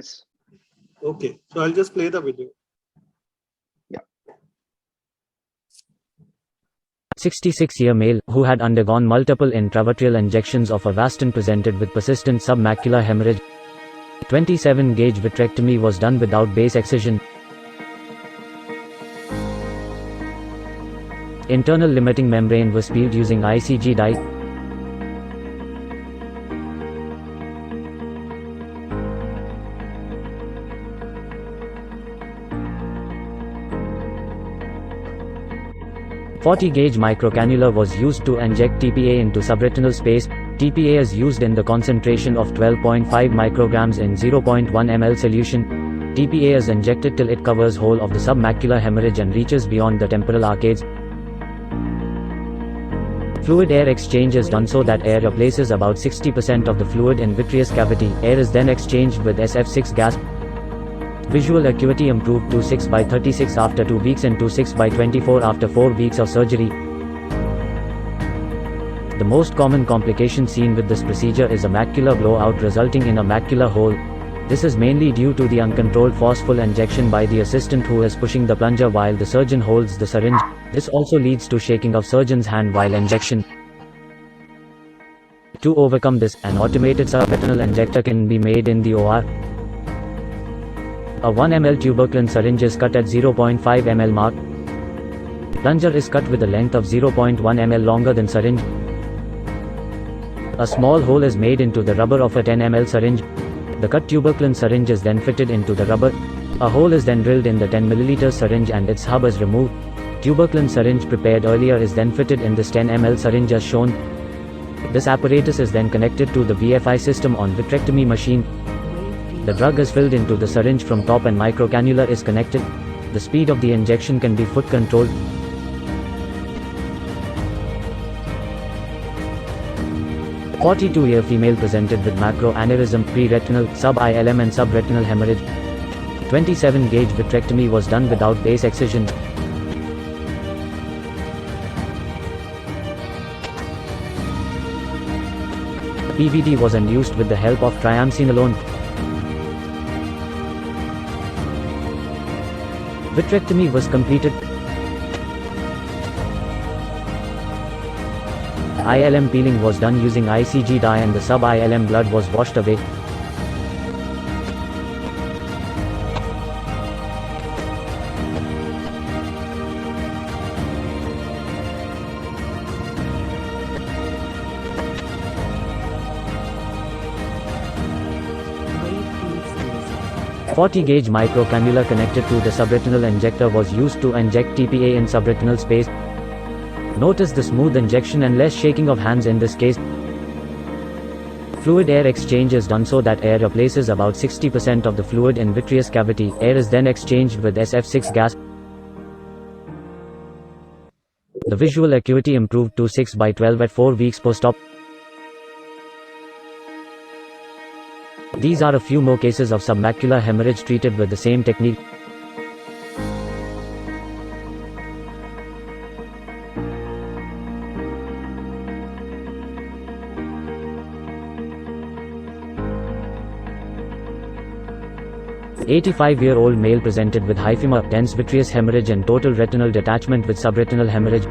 Yes. Okay, so I'll just play the video. 66-year male, who had undergone multiple intravitreal injections of Avastin, presented with persistent submacular hemorrhage. 27-gauge vitrectomy was done without base excision. Internal limiting membrane was peeled using ICG dye. .40-gauge microcannula was used to inject TPA into subretinal space. TPA is used in the concentration of 12.5 micrograms in 0.1 ml solution. TPA is injected till it covers whole of the submacular hemorrhage and reaches beyond the temporal arcades. Fluid-air exchange is done so that air replaces about 60% of the fluid in vitreous cavity. Air is then exchanged with SF6 gas. Visual acuity improved to 6/36 after 2 weeks and to 6/24 after 4 weeks of surgery. The most common complication seen with this procedure is a macular blowout resulting in a macular hole. This is mainly due to the uncontrolled forceful injection by the assistant who is pushing the plunger while the surgeon holds the syringe. This also leads to shaking of surgeon's hand while injection. To overcome this, an automated subretinal injector can be made in the OR. A 1 ml tuberculin syringe is cut at 0.5 ml mark. Plunger is cut with a length of 0.1 ml longer than syringe. A small hole is made into the rubber of a 10 ml syringe. The cut tuberculin syringe is then fitted into the rubber. A hole is then drilled in the 10 ml syringe and its hub is removed. Tuberculin syringe prepared earlier is then fitted in this 10 ml syringe as shown. This apparatus is then connected to the VFI system on vitrectomy machine. The drug is filled into the syringe from top and microcannula is connected. The speed of the injection can be foot controlled. A 42-year female presented with macroaneurysm, pre-retinal, sub-ILM and subretinal hemorrhage. 27-gauge vitrectomy was done without base excision. PVD was induced with the help of triamcinolone. Vitrectomy was completed. ILM peeling was done using ICG dye and the sub-ILM blood was washed away. A 40-gauge microcannula connected to the subretinal injector was used to inject TPA in subretinal space. Notice the smooth injection and less shaking of hands in this case. Fluid-air exchange is done so that air replaces about 60% of the fluid in vitreous cavity. Air is then exchanged with SF6 gas. The visual acuity improved to 6/12 at 4 weeks post-op. These are a few more cases of submacular hemorrhage treated with the same technique. An 85-year-old male presented with hyphema, dense vitreous hemorrhage and total retinal detachment with subretinal hemorrhage.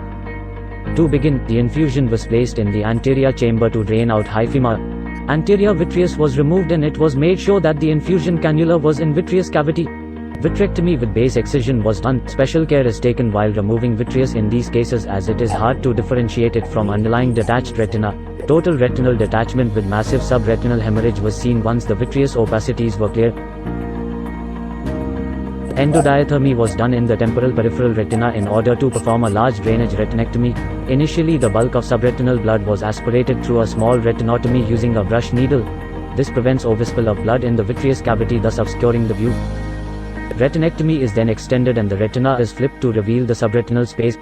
To begin, the infusion was placed in the anterior chamber to drain out hyphema. Anterior vitreous was removed and it was made sure that the infusion cannula was in vitreous cavity. Vitrectomy with base excision was done. Special care is taken while removing vitreous in these cases as it is hard to differentiate it from underlying detached retina. Total retinal detachment with massive subretinal hemorrhage was seen once the vitreous opacities were clear. Endodiathermy was done in the temporal peripheral retina in order to perform a large drainage retinectomy. Initially, the bulk of subretinal blood was aspirated through a small retinotomy using a brush needle. This prevents overspill of blood in the vitreous cavity, thus obscuring the view. Retinectomy is then extended and the retina is flipped to reveal the subretinal space.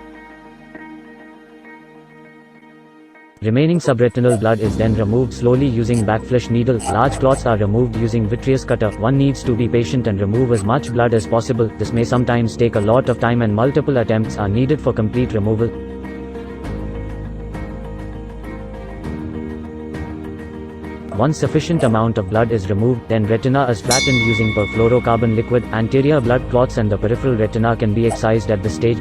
Remaining subretinal blood is then removed slowly using backflash needle. Large clots are removed using vitreous cutter. One needs to be patient and remove as much blood as possible. This may sometimes take a lot of time and multiple attempts are needed for complete removal. Once sufficient amount of blood is removed, then retina is flattened using perfluorocarbon liquid. Anterior blood clots and the peripheral retina can be excised at this stage.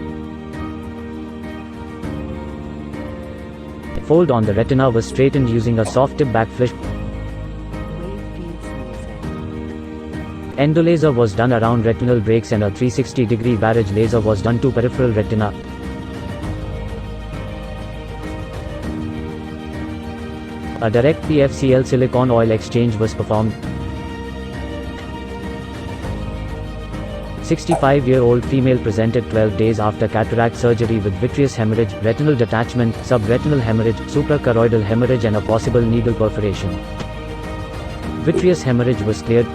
Fold on the retina was straightened using a soft tip backflash. Endolaser was done around retinal breaks and a 360-degree barrage laser was done to peripheral retina. A direct PFCL silicone oil exchange was performed. 65-year-old female presented 12 days after cataract surgery with vitreous hemorrhage, retinal detachment, subretinal hemorrhage, suprachoroidal hemorrhage and a possible needle perforation. Vitreous hemorrhage was cleared.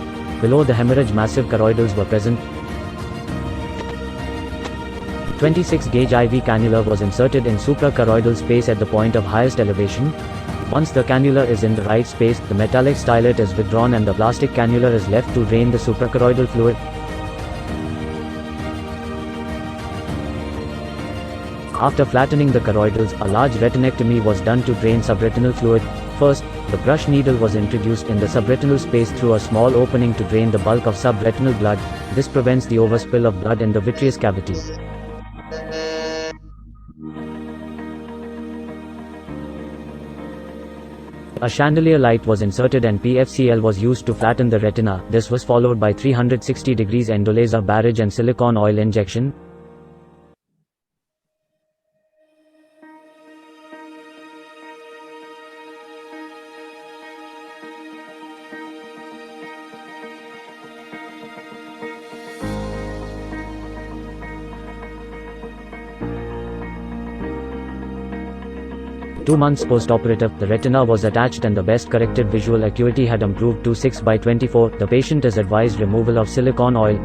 Below the hemorrhage massive choroidals were present. 26-gauge IV cannula was inserted in suprachoroidal space at the point of highest elevation. Once the cannula is in the right space, the metallic stylet is withdrawn and the plastic cannula is left to drain the suprachoroidal fluid. After flattening the choroidals, a large retinectomy was done to drain subretinal fluid. First, the brush needle was introduced in the subretinal space through a small opening to drain the bulk of subretinal blood. This prevents the overspill of blood in the vitreous cavity. A chandelier light was inserted and PFCL was used to flatten the retina. This was followed by 360 degrees endolaser barrage and silicone oil injection. Two months post-operative, the retina was attached and the best corrected visual acuity had improved to 6/24. The patient is advised removal of silicone oil.